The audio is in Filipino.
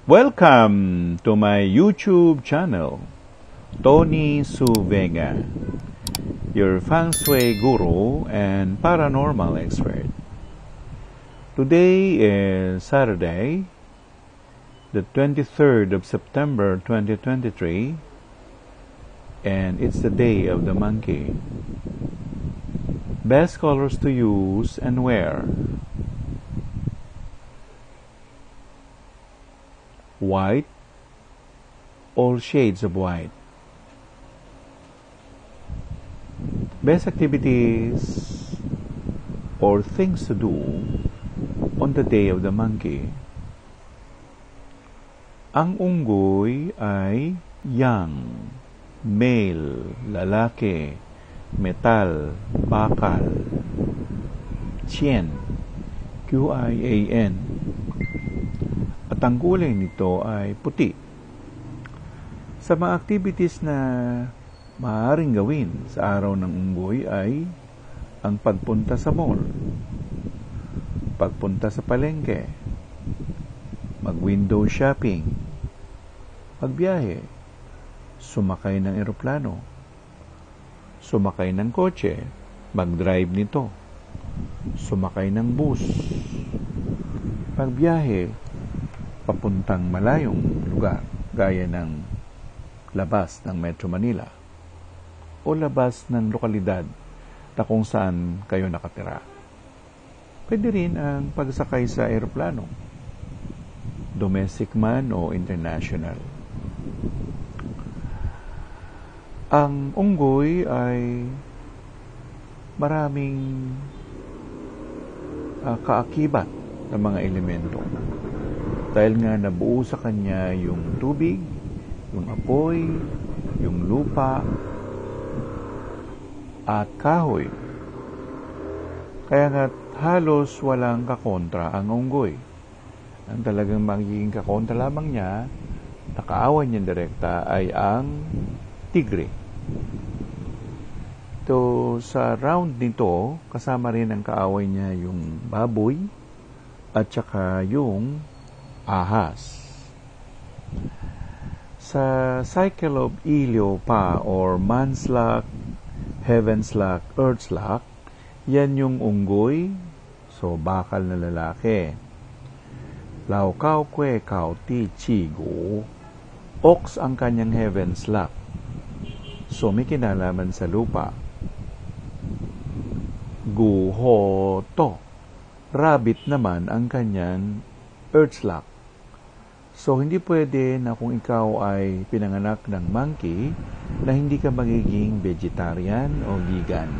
Welcome to my YouTube channel, Tony Su Vega, your Feng Shui guru and paranormal expert. Today is Saturday, the 23rd of September 2023, and it's the day of the monkey. Best colors to use and wear: white, all shades of white. Best activities or things to do on the day of the monkey. Ang unggoy ay yang, male, lalaki, metal, bakal, qian, Qian. At ang kulay nito ay puti. Sa mga activities na maaaring gawin sa araw ng unggoy ay ang pagpunta sa mall, pagpunta sa palengke, mag-window shopping, magbiyahe, sumakay ng eroplano, sumakay ng kotse, mag-drive nito, sumakay ng bus, magbiyahe papuntang malayong lugar gaya ng labas ng Metro Manila o labas ng lokalidad na kung saan kayo nakatira. Pwede rin ang pagsakay sa eroplano, domestic man o international. Ang unggoy ay maraming kaakibat ng mga elemento. Dahil nga nabuo sa kanya yung tubig, yung apoy, yung lupa, at kahoy. Kaya nga halos walang kakontra ang unggoy. Ang talagang magiging kakontra lamang niya, nakaaway niya direkta, ay ang tigre. So, sa round nito, kasama rin ang kaaway niya yung baboy at saka yung ahas. Sa cycle of Elio pa or man's luck, heaven's luck, earth's luck, yan yung unggoy, so bakal na lalaki. Lao Kao Kwe Kao Ti Chi Gu, ox ang kanyang heaven's luck, so may kinalaman sa lupa. Gu Ho To, rabbit naman ang kanyang earth's luck. So, hindi pwede na kung ikaw ay pinanganak ng monkey na hindi ka magiging vegetarian o vegan.